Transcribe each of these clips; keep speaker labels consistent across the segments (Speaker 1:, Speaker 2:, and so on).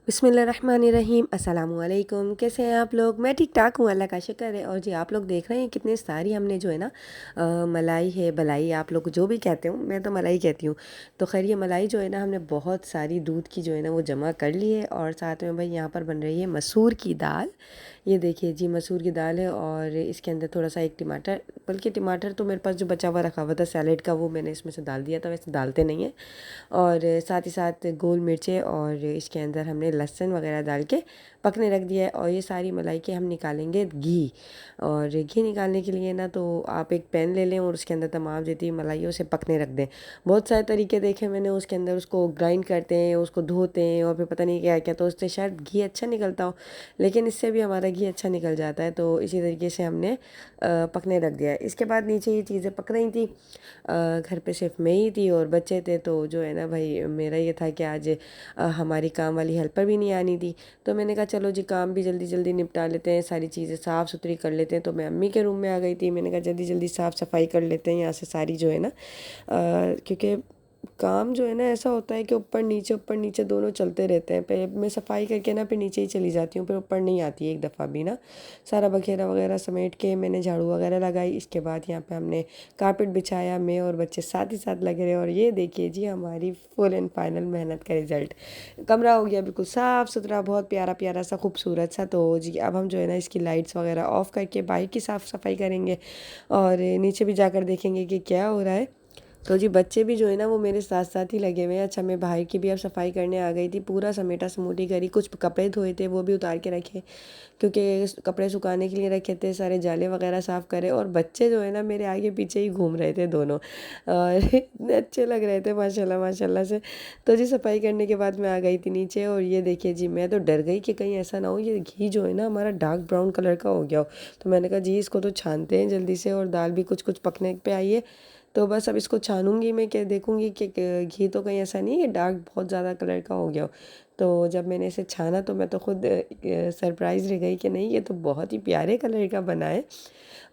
Speaker 1: बिस्मिल्लाहिर्रहमानिर्रहीम। अस्सलामुअलैकुम। कैसे हैं आप लोग? मैं ठीक ठाक हूँ, अल्लाह का शुक्र है। और जी आप लोग देख रहे हैं कितनी सारी हमने जो है ना मलाई है, बलाई, आप लोग जो भी कहते हो, मैं तो मलाई कहती हूँ। तो खैर ये मलाई जो है ना हमने बहुत सारी दूध की जो है ना वो जमा कर ली है। और साथ में भाई यहाँ पर बन रही है मसूर की दाल। ये देखिए जी, मसूर की दाल है और इसके अंदर थोड़ा सा एक टमाटर, बल्कि टमाटर तो मेरे पास जो बचा हुआ रखा हुआ था सैलेड का, वो मैंने इसमें से डाल दिया था, वैसे डालते नहीं हैं। और साथ ही साथ गोल मिर्चें और इसके अंदर हमने लहसुन वगैरह डाल के पकने रख दिया है। और ये सारी मलाई के हम निकालेंगे घी। और घी निकालने के लिए ना तो आप एक पैन ले लें और उसके अंदर तमाम जितनी मलाई है उसे पकने रख दें। बहुत सारे तरीके देखे मैंने, उसके अंदर उसको ग्राइंड करते हैं, उसको धोते हैं और फिर पता नहीं क्या क्या, तो उससे शायद घी अच्छा निकलता हो, लेकिन इससे भी हमारा घी अच्छा निकल जाता है। तो इसी तरीके से हमने पकने रख दिया है। इसके बाद नीचे ये चीज़ें पक रही थी। घर पे सिर्फ मैं ही थी और बच्चे थे, तो जो है ना भाई मेरा ये था कि आज हमारी काम वाली हेल्पर भी नहीं आनी थी। तो मैंने कहा चलो जी काम भी जल्दी जल्दी निपटा लेते हैं, सारी चीज़ें साफ़ सुथरी कर लेते हैं। तो मैं अम्मी के रूम में आ गई थी। मैंने कहा जल्दी जल्दी साफ़ सफाई कर लेते हैं यहाँ से सारी जो है ना, क्योंकि काम जो है ना ऐसा होता है कि ऊपर नीचे दोनों चलते रहते हैं। पहले मैं सफाई करके ना फिर नीचे ही चली जाती हूँ, फिर ऊपर नहीं आती है एक दफ़ा भी ना। सारा बखेरा वगैरह समेट के मैंने झाड़ू वगैरह लगाई। इसके बाद यहाँ पे हमने कारपेट बिछाया, मैं और बच्चे साथ ही साथ लगे रहे। और ये देखिए जी हमारी फुल एंड फाइनल मेहनत का रिज़ल्ट। कमरा हो गया बिल्कुल साफ़ सुथरा, बहुत प्यारा प्यारा सा, खूबसूरत सा। तो जी अब हम जो है ना इसकी लाइट्स वगैरह ऑफ़ करके बाहर की साफ़ सफाई करेंगे और नीचे भी जाकर देखेंगे कि क्या हो रहा है। तो जी बच्चे भी जो है ना वो मेरे साथ साथ ही लगे हुए हैं। अच्छा मैं बाहर की भी अब सफाई करने आ गई थी, पूरा समेटा समूटी करी। कुछ कपड़े धोए थे वो भी उतार के रखे, क्योंकि कपड़े सुखाने के लिए रखे थे, सारे जाले वगैरह साफ़ करे। और बच्चे जो है ना मेरे आगे पीछे ही घूम रहे थे दोनों, और इतने अच्छे लग रहे थे माशाल्लाह माशाल्लाह से। तो जी सफाई करने के बाद मैं आ गई थी नीचे। और ये देखिए जी मैं तो डर गई कि कहीं ऐसा ना हो ये घी जो है ना हमारा डार्क ब्राउन कलर का हो गया हो। तो मैंने कहा जी इसको तो छानते हैं जल्दी से, और दाल भी कुछ कुछ पकने पे आई है। तो बस अब इसको छानूंगी मैं, क्या देखूंगी कि घी तो कहीं ऐसा नहीं है डार्क बहुत ज़्यादा कलर का हो गया हो। तो जब मैंने इसे छाना तो मैं तो खुद सरप्राइज़ रह गई कि नहीं ये तो बहुत ही प्यारे कलर का बना है।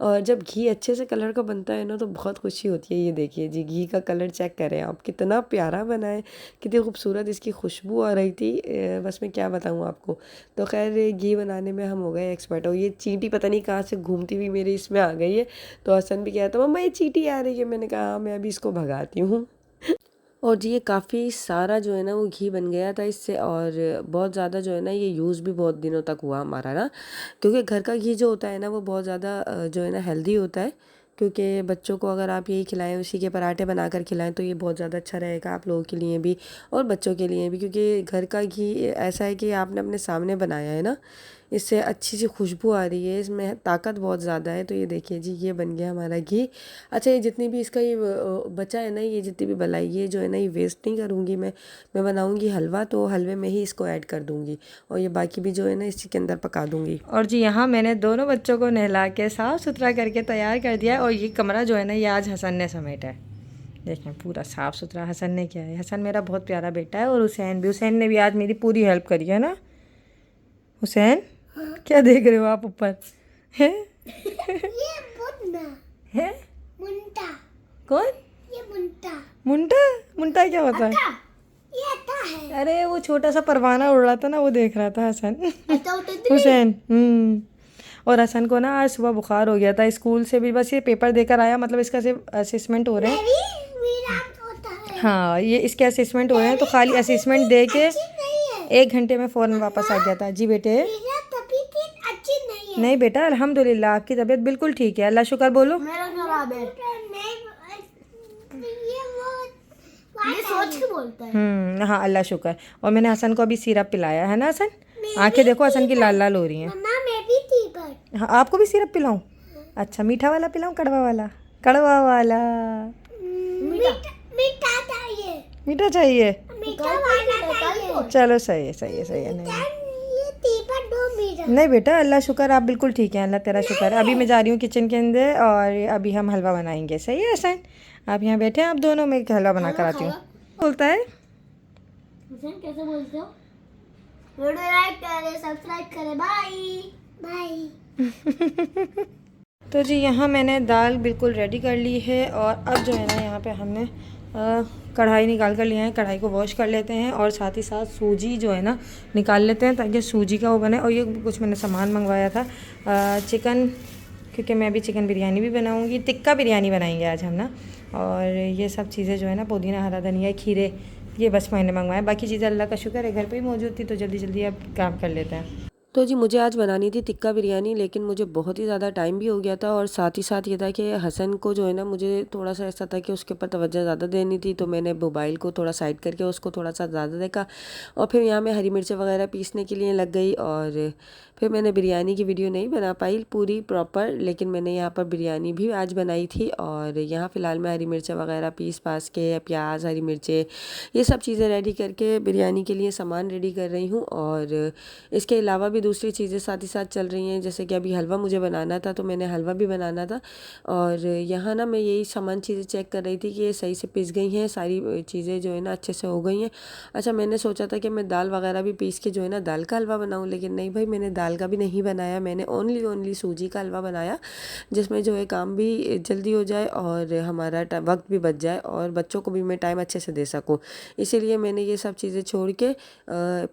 Speaker 1: और जब घी अच्छे से कलर का बनता है ना तो बहुत खुशी होती है। ये देखिए जी घी का कलर चेक करें आप, कितना प्यारा बना है, कितनी खूबसूरत इसकी खुशबू आ रही थी। बस मैं क्या बताऊँ आपको। तो खैर घी बनाने में हम हो गए एक्सपर्ट। और ये चींटी पता नहीं कहाँ से घूमती हुई मेरी इसमें आ गई है। तो हसन भी कहा था मम्मा ये चींटी आ रही है। मैंने कहा हाँ मैं अभी इसको भगाती हूँ। और जी ये काफ़ी सारा जो है ना वो घी बन गया था इससे। और बहुत ज़्यादा जो है ना ये यूज़ भी बहुत दिनों तक हुआ हमारा ना, क्योंकि घर का घी जो होता है ना वो बहुत ज़्यादा जो है ना हेल्दी होता है। क्योंकि बच्चों को अगर आप यही खिलाएं, उसी के पराठे बनाकर खिलाएं, तो ये बहुत ज़्यादा अच्छा रहेगा आप लोगों के लिए भी और बच्चों के लिए भी। क्योंकि घर का घी ऐसा है कि आपने अपने सामने बनाया है ना, इससे अच्छी सी खुशबू आ रही है, इसमें ताकत बहुत ज़्यादा है। तो ये देखिए जी ये बन गया हमारा घी। अच्छा ये जितनी भी इसका ये बचा है ना, ये जितनी भी बलाई ये जो है ना ये वेस्ट नहीं करूँगी मैं बनाऊँगी हलवा, तो हलवे में ही इसको ऐड कर दूँगी। और ये बाकी भी जो है ना इसी के अंदर पका दूँगी। और जी यहाँ मैंने दोनों बच्चों को नहला के साफ़ सुथरा करके तैयार कर दिया है। और ये कमरा जो है ना ये आज हसन ने समेटा है। देखें पूरा साफ़ सुथरा हसन ने किया है। हसन मेरा बहुत प्यारा बेटा है। और हुसैन भी, हुसैन ने भी आज मेरी पूरी हेल्प करी है ना। हुसैन क्या देख रहे हो आप ऊपर हैं?
Speaker 2: ये मुन्ना
Speaker 1: है
Speaker 2: मुंटा।
Speaker 1: कौन?
Speaker 2: ये मुंटा।
Speaker 1: मुंटा? मुंटा क्या होता है?
Speaker 2: ये अता है।
Speaker 1: अरे वो छोटा सा परवाना उड़ रहा था ना, वो देख रहा था हसन।
Speaker 2: अता उतर
Speaker 1: हुसैन। और हसन को ना आज सुबह बुखार हो गया था, स्कूल से भी बस ये पेपर देकर आया, मतलब इसका सिर्फ असेसमेंट हो रहे हैं।
Speaker 2: विराट होता है।
Speaker 1: हाँ ये इसके असेसमेंट हो रहे हैं, तो खाली असेसमेंट दे के
Speaker 2: अच्छी नहीं है।
Speaker 1: 1 घंटे में फ़ौरन वापस आ गया था। जी बेटे।
Speaker 2: मेरा तबीयत अच्छी नहीं है।
Speaker 1: नहीं बेटा अल्हम्दुलिल्लाह आपकी तबीयत बिल्कुल ठीक है, अल्लाह शुक्र बोलो।
Speaker 2: मेरा खराब है। ये सोच के बोलता है।
Speaker 1: हाँ अल्लाह शुक्र। और मैंने हसन को अभी सिरप पिलाया है ना हसन, आंखें देखो हसन की लाल लाल हो रही हैं।
Speaker 2: मम्मा मैं भी थी पर।
Speaker 1: हाँ आपको भी सिरप पिलाऊं? अच्छा मीठा वाला पिलाऊं कड़वा वाला? कड़वा वाला।
Speaker 2: मीठा मीठा चाहिए।
Speaker 1: मीठा चाहिए?
Speaker 2: मीठा वाला चाहिए।
Speaker 1: चलो सही है सही है सही है। नहीं
Speaker 2: ये तीपा दो मीठा।
Speaker 1: नहीं बेटा अल्लाह शुक्र आप बिल्कुल ठीक हैं, अल्लाह तेरा शुक्र है। अभी मैं जा रही हूँ किचन के अंदर और अभी हम हलवा बनाएंगे। सही है हसन? आप यहाँ बैठे हैं, आप दोनों में हलवा बना कर आती हूँ। बोलता है
Speaker 2: हुसैन कैसे बोलते हो? वीडियो लाइक करें, सब्सक्राइब करें। Bye bye.
Speaker 1: तो जी यहाँ मैंने दाल बिल्कुल रेडी कर ली है। और अब जो है ना यहाँ पे हमने
Speaker 3: कढ़ाई निकाल कर लिए हैं, कढ़ाई को वॉश कर लेते हैं और साथ ही साथ सूजी जो है ना निकाल लेते हैं ताकि सूजी का वो बने। और ये कुछ मैंने सामान मंगवाया था, चिकन, क्योंकि मैं अभी चिकन बिरयानी भी बनाऊंगी, टिक्का बिरयानी बनाएंगे आज हम ना। और ये सब चीज़ें जो है ना, पुदीना, हरा धनिया, खीरे, ये बस मैंने मंगवाया। बाकी चीज़ें अल्लाह का शुक्र है घर पे ही मौजूद थी, तो जल्दी जल्दी अब काम कर लेते हैं।
Speaker 1: तो जी मुझे आज बनानी थी टिक्का बिरयानी, लेकिन मुझे बहुत ही ज़्यादा टाइम भी हो गया था और साथ ही साथ ये था कि हसन को जो है ना, मुझे थोड़ा सा ऐसा था कि उसके ऊपर तवज्जो ज़्यादा देनी थी, तो मैंने मोबाइल को थोड़ा साइड करके उसको थोड़ा सा ज़्यादा देखा। और फिर यहाँ मैं हरी मिर्चें वगैरह पीसने के लिए लग गई और फिर मैंने बिरयानी की वीडियो नहीं बना पाई पूरी प्रॉपर, लेकिन मैंने यहाँ पर बिरयानी भी आज बनाई थी। और यहाँ फ़िलहाल मैं हरी मिर्चें वगैरह पीस पास के, प्याज, हरी मिर्चें, ये सब चीज़ें रेडी करके बिरयानी के लिए सामान रेडी कर रही हूँ। और इसके अलावा भी दूसरी चीज़ें साथ ही साथ चल रही हैं, जैसे कि अभी हलवा मुझे बनाना था, तो मैंने हलवा भी बनाना था। और यहाँ ना मैं यही सामान चीज़ें चेक कर रही थी कि ये सही से पिस गई हैं, सारी चीज़ें जो है ना अच्छे से हो गई हैं। अच्छा, मैंने सोचा था कि मैं दाल वगैरह भी पीस के जो है ना दाल का हलवा बनाऊँ, लेकिन नहीं भाई, मैंने दाल का भी नहीं बनाया, मैंने ओनली सूजी का हलवा बनाया, जिसमें जो है काम भी जल्दी हो जाए और हमारा वक्त भी बच जाए और बच्चों को भी मैं टाइम अच्छे से दे सकूँ। इसीलिए मैंने ये सब चीज़ें छोड़ के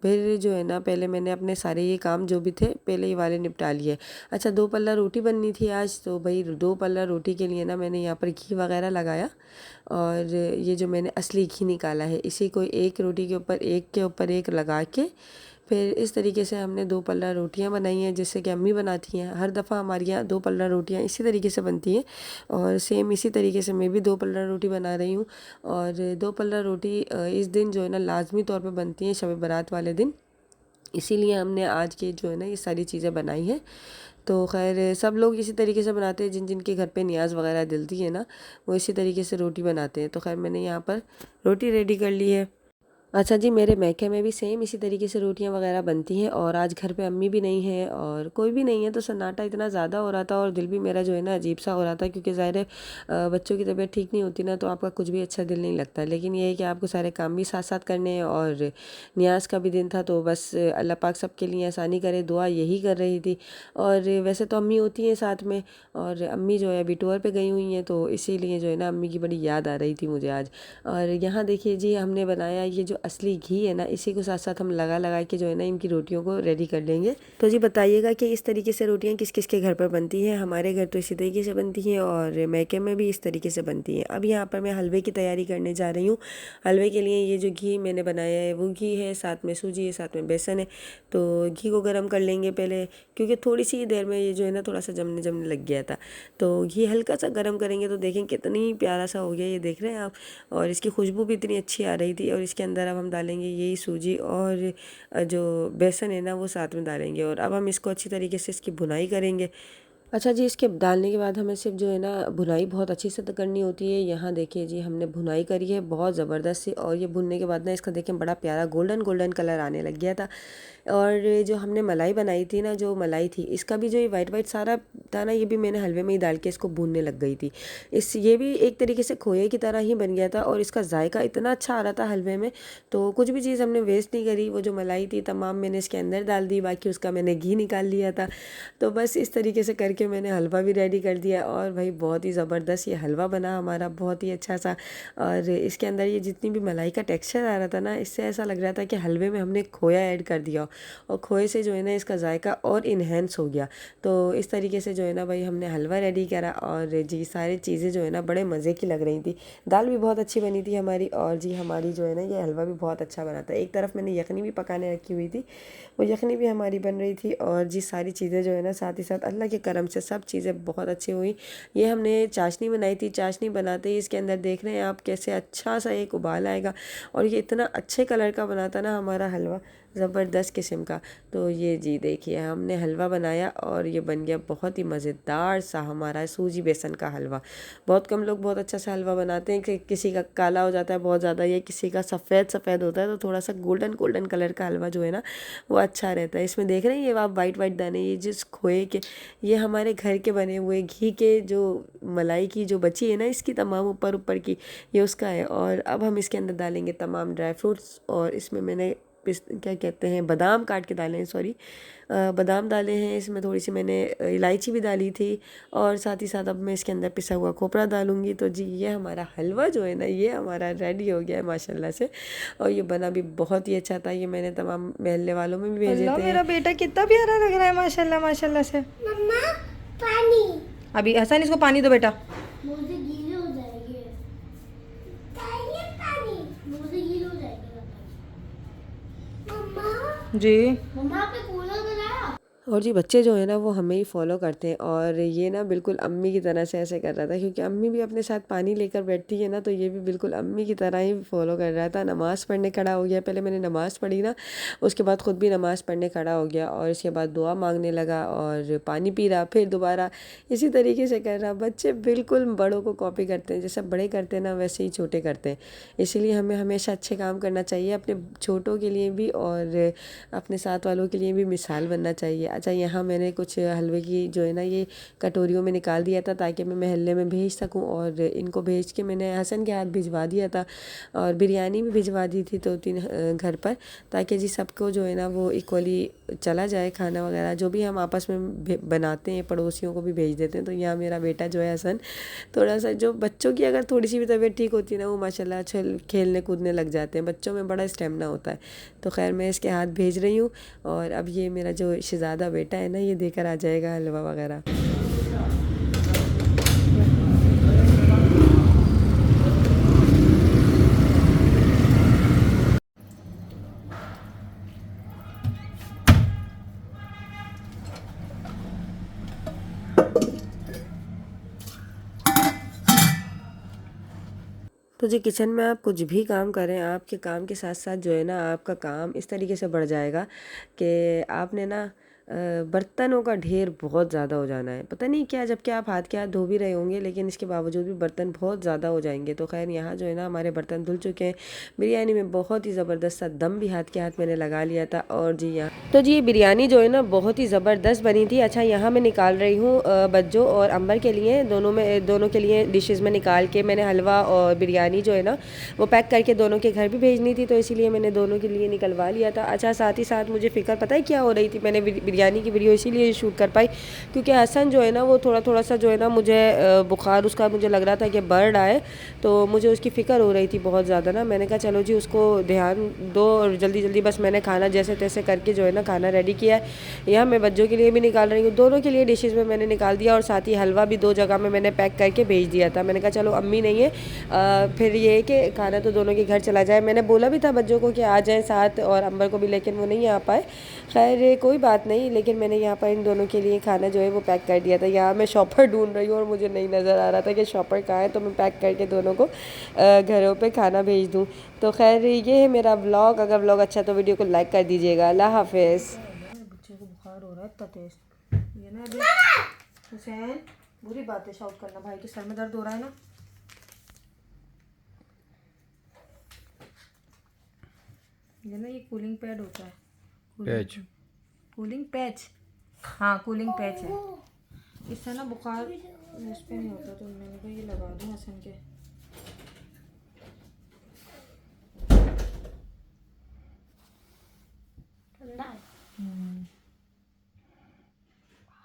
Speaker 1: फिर जो है ना, पहले मैंने अपने सारे ये काम जो भी थे पहले ये वाले निपटा लिए। अच्छा, 2 पल्ला रोटी बननी थी आज, तो भाई 2 पल्ला रोटी के लिए ना मैंने यहाँ पर घी वगैरह लगाया। और ये जो मैंने असली घी निकाला है, इसी को एक रोटी के ऊपर एक लगा के फिर इस तरीके से हमने 2 पल्ला रोटियां बनाई हैं, जैसे कि अम्मी बनाती हैं। हर दफ़ा हमारे यहाँ 2 पल्ला रोटियां इसी तरीके से बनती हैं और सेम इसी तरीके से मैं भी 2 पल्ला रोटी बना रही हूँ। और 2 पल्ला रोटी इस दिन जो है ना लाजमी तौर पे बनती हैं, शब बारात वाले दिन। इसीलिए हमने आज के जो है ना ये सारी चीज़ें बनाई हैं। तो खैर सब लोग इसी तरीके से बनाते हैं, जिन जिनके घर पे नियाज़ वगैरह दिलती है ना, वो इसी तरीके से रोटी बनाते हैं। तो खैर मैंने यहाँ पर रोटी रेडी कर ली है। अच्छा जी, मेरे मैके में भी सेम इसी तरीके से रोटियां वगैरह बनती हैं और आज घर पे अम्मी भी नहीं है और कोई भी नहीं है, तो सन्नाटा इतना ज़्यादा हो रहा था और दिल भी मेरा जो है ना अजीब सा हो रहा था, क्योंकि ज़ाहिर है बच्चों की तबीयत ठीक नहीं होती ना, तो आपका कुछ भी अच्छा दिल नहीं लगता। लेकिन ये है कि आपको सारे काम भी साथ साथ करने हैं और न्याज का भी दिन था, तो बस अल्लाह पाक सबके लिए आसानी करे, दुआ यही कर रही थी। और वैसे तो अम्मी होती हैं साथ में, और अम्मी जो है अभी टूर पे गई हुई हैं, तो इसीलिए जो है ना अम्मी की बड़ी याद आ रही थी मुझे आज। और यहाँ देखिए जी, हमने बनाया ये जो असली घी है ना, इसी को साथ साथ हम लगा लगा के जो है ना इनकी रोटियों को रेडी कर लेंगे। तो जी बताइएगा कि इस तरीके से रोटियाँ किस किस के घर पर बनती हैं। हमारे घर तो इसी तरीके से बनती हैं और मैके में भी इस तरीके से बनती हैं। अब यहाँ पर मैं हलवे की तैयारी करने जा रही हूँ। हलवे के लिए ये जो घी मैंने बनाया है वो घी है, साथ में सूजी है, साथ में बेसन है। तो घी को गर्म कर लेंगे पहले, क्योंकि थोड़ी सी देर में ये जो है ना थोड़ा सा जमने जमने लग गया था। तो घी हल्का सा गर्म करेंगे तो देखें कितनी प्यारा सा हो गया, ये देख रहे हैं आप। और इसकी खुशबू भी इतनी अच्छी आ रही थी। और इसके अंदर अब हम डालेंगे यही सूजी और जो बेसन है ना वो साथ में डालेंगे और अब हम इसको अच्छी तरीके से इसकी भुनाई करेंगे। अच्छा जी, इसके डालने के बाद हमें सिर्फ जो है ना भुनाई बहुत अच्छी से तो करनी होती है। यहाँ देखिए जी, हमने भुनाई करी है बहुत ज़बरदस्त सी, और ये भुनने के बाद ना इसका देखें बड़ा प्यारा गोल्डन गोल्डन कलर आने लग गया था। और जो हमने मलाई बनाई थी ना, जो मलाई थी, इसका भी जो ये वाइट वाइट सारा था ना, ये भी मैंने हलवे में ही डाल के इसको भूनने लग गई थी। ये भी एक तरीके से खोए की तरह ही बन गया था और इसका जायका इतना अच्छा आ रहा था हलवे में, तो कुछ भी चीज़ हमने वेस्ट नहीं करी। वो जो मलाई थी तमाम मैंने इसके अंदर डाल दी, बाकी उसका मैंने घी निकाल लिया था। तो बस इस तरीके से करके मैंने हलवा भी रेडी कर दिया और भाई बहुत ही ज़बरदस्त ये हलवा बना हमारा, बहुत ही अच्छा सा। और इसके अंदर ये जितनी भी मलाई का टेक्सचर आ रहा था ना, इससे ऐसा लग रहा था कि हलवे में हमने खोया ऐड कर दिया और खोए से जो है ना इसका जायका और इन्हेंस हो गया। तो इस तरीके से जो है ना भाई हमने हलवा रेडी करा और जी सारी चीज़ें जो है ना बड़े मज़े की लग रही थी। दाल भी बहुत अच्छी बनी थी हमारी और जी हमारी जो है ना ये हलवा भी बहुत अच्छा बना था। एक तरफ मैंने यखनी भी पकाने रखी हुई थी, वो यखनी भी हमारी बन रही थी और जी सारी चीज़ें जो है ना साथ ही साथ अल्लाह के करम से सब चीज़ें बहुत अच्छी हुई। ये हमने चाशनी बनाई थी, चाशनी बनाते ही इसके अंदर देख रहे हैं आप कैसे अच्छा सा एक उबाल आएगा और ये इतना अच्छे कलर का बना था ना हमारा हलवा, ज़बरदस्त किस्म का। तो ये जी देखिए हमने हलवा बनाया और ये बन गया बहुत ही मज़ेदार सा हमारा सूजी बेसन का हलवा। बहुत कम लोग बहुत अच्छा सा हलवा बनाते हैं कि किसी का काला हो जाता है बहुत ज़्यादा, या किसी का सफ़ेद सफ़ेद होता है, तो थोड़ा सा गोल्डन गोल्डन कलर का हलवा जो है ना वो अच्छा रहता है। इसमें देख रहे हैं ये आप वाइट वाइट दाने, ये जिस खोए के, ये हमारे घर के बने हुए घी के जो मलाई की जो बची है ना इसकी तमाम ऊपर ऊपर की, ये उसका है। और अब हम इसके अंदर डालेंगे तमाम ड्राई फ्रूट्स और इसमें मैंने क्या कहते हैं, बादाम काट के डाले हैं, सॉरी बादाम डाले हैं इसमें, थोड़ी सी मैंने इलायची भी डाली थी, और साथ ही साथ अब मैं इसके अंदर पिसा हुआ खोपरा डालूँगी। तो जी ये हमारा हलवा जो है ना, ये हमारा रेडी हो गया है माशाल्लाह से, और ये बना भी बहुत ही अच्छा था। ये मैंने तमाम महल्ले वालों में भी भेजे थे।
Speaker 3: मेरा बेटा कितना प्यारा लग रहा है माशाल्लाह माशाल्लाह से।
Speaker 2: मम्मा पानी,
Speaker 3: अभी हसन इसको पानी दो बेटा।
Speaker 2: मुझे गीले हो जाएंगे, पानी मुझे गीले हो जाएंगे। मम्मा
Speaker 3: जी
Speaker 2: मम्मा आपने कूलर बनाया?
Speaker 1: और जी बच्चे जो है ना वो हमें ही फॉलो करते हैं, और ये ना बिल्कुल अम्मी की तरह से ऐसे कर रहा था, क्योंकि अम्मी भी अपने साथ पानी लेकर बैठती है ना, तो ये भी बिल्कुल अम्मी की तरह ही फॉलो कर रहा था। नमाज़ पढ़ने खड़ा हो गया, पहले मैंने नमाज़ पढ़ी ना, उसके बाद ख़ुद भी नमाज़ पढ़ने खड़ा हो गया, और इसके बाद दुआ मांगने लगा और पानी पी रहा, फिर दोबारा इसी तरीके से कर रहा। बच्चे बिल्कुल बड़ों को कॉपी करते हैं, जैसे बड़े करते हैं ना वैसे ही छोटे करते हैं। इसीलिए हमें हमेशा अच्छे काम करना चाहिए, अपने छोटों के लिए भी और अपने साथ वालों के लिए भी मिसाल बनना चाहिए। अच्छा, यहाँ मैंने कुछ हलवे की जो है ना ये कटोरियों में निकाल दिया था, ताकि मैं महल्ले में भेज सकूँ, और इनको भेज के मैंने हसन के हाथ भिजवा दिया था, और बिरयानी भी भिजवा दी थी 2-3 घर पर, ताकि जी सबको जो है ना वो इक्वली चला जाए खाना वगैरह। जो भी हम आपस में बनाते हैं पड़ोसियों को भी भेज देते हैं। तो यहाँ मेरा बेटा जो है हसन, थोड़ा सा, जो बच्चों की अगर थोड़ी सी भी तबीयत ठीक होती है ना, वो माशाल्लाह खेलने कूदने लग जाते हैं। बच्चों में बड़ा स्टेमिना होता है। तो खैर मैं इसके हाथ भेज रही हूँ, और अब ये मेरा जो शहज़ादा बेटा है ना, ये देकर आ जाएगा हलवा वगैरह। तो जी किचन में आप कुछ भी काम करें, आपके काम के साथ साथ जो है ना आपका काम इस तरीके से बढ़ जाएगा कि आपने ना बर्तनों का ढेर बहुत ज़्यादा हो जाना है। पता नहीं क्या, जबकि आप हाथ के हाथ धो भी रहे होंगे, लेकिन इसके बावजूद भी बर्तन बहुत ज़्यादा हो जाएंगे। तो खैर यहाँ जो है ना हमारे बर्तन धुल चुके हैं। बिरयानी में बहुत ही ज़बरदस्त सा दम भी हाथ के हाथ मैंने लगा लिया था। और जी यहाँ तो जी ये बिरयानी जो है ना बहुत ही ज़बरदस्त बनी थी। अच्छा, यहाँ मैं निकाल रही हूँ बज्जो और अंबर के लिए, दोनों के लिए डिशेज़ में निकाल के मैंने हलवा और बिरयानी जो है ना वो पैक करके दोनों के घर भी भेजनी थी, तो इसीलिए मैंने दोनों के लिए निकलवा लिया था। अच्छा, साथ ही साथ मुझे फ़िक्र पता है क्या हो रही थी, मैंने बिरयानी की वीडियो इसीलिए शूट कर पाई क्योंकि हसन जो है ना वो थोड़ा सा जो है ना मुझे बुखार उसका मुझे लग रहा था कि बढ़ आए, तो मुझे उसकी फ़िक्र हो रही थी बहुत ज़्यादा ना। मैंने कहा चलो जी उसको ध्यान दो, और जल्दी जल्दी बस मैंने खाना जैसे तैसे करके जो है ना खाना रेडी किया है। यहाँ मैं बच्चों के लिए भी निकाल रही हूँ, दोनों के लिए डिशेज़ में मैंने निकाल दिया, और साथ ही हलवा भी 2 जगह में मैंने पैक करके भेज दिया था। मैंने कहा चलो अम्मी नहीं है, फिर ये है कि खाना तो दोनों के घर चला जाए। मैंने बोला भी था बच्चों को कि आ जाएं साथ, और अंबर को भी, लेकिन वो नहीं आ पाए। खैर कोई बात नहीं, लेकिन मैंने यहाँ पर इन दोनों के लिए खाना जो है वो पैक कर दिया था। यहाँ मैं शॉपर ढूंढ रही हूँ और मुझे नहीं नज़र आ रहा था कि शॉपर कहाँ है, तो मैं पैक करके दोनों को घरों पे खाना भेज दूँ। तो खैर ये है मेरा व्लॉग। अगर व्लॉग अच्छा तो वीडियो को लाइक कर दीजिएगा। अल्लाह हाफिज़।
Speaker 3: बच्चे को बुखार हो रहा है इतना तेज, ये ना अभी हुसैन बुरी बात है शाउट करना, भाई के सर में दर्द हो रहा है ना। ये ना ये कूलिंग पैड होता है,
Speaker 4: पैच,
Speaker 3: कूलिंग पैच, हाँ कूलिंग पैच है। इससे ना बुखार इस पे नहीं होता, तो मैंने कहा ये लगा दूँ हसन के।
Speaker 2: ठंडा है,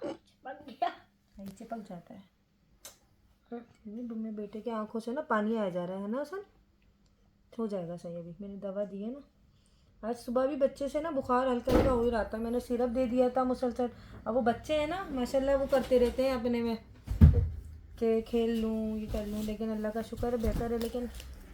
Speaker 2: चिपक गया।
Speaker 3: ये चिपक जाता है। मेरे बेटे की आंखों से ना पानी आ जा रहा है ना हसन, हो जाएगा सही। अभी मैंने दवा दी है ना, आज सुबह भी बच्चे से ना बुखार हल्का हल्का हो ही रहा था, मैंने सिरप दे दिया था मुसलसल। अब वो बच्चे हैं ना माशाल्लाह वो करते रहते हैं अपने में कि खेल लूँ ये कर लूँ, लेकिन अल्लाह का शुक्र है बेहतर है। लेकिन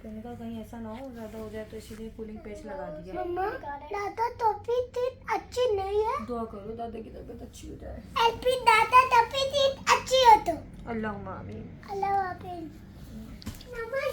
Speaker 3: कहने का कहीं ऐसा ना हो ज़्यादा हो जाए, तो इसीलिए कूलिंग पैच लगा दिया।
Speaker 2: मम्मा दादा तबीयत अच्छी नहीं है,
Speaker 3: दुआ करो दादा की तबीयत अच्छी हो जाए।
Speaker 2: एलपी दादा तबीयत अच्छी हो तो
Speaker 3: अल्लाहुम्मा आमीन।
Speaker 2: अल्लाह हाफिज़। मम्मा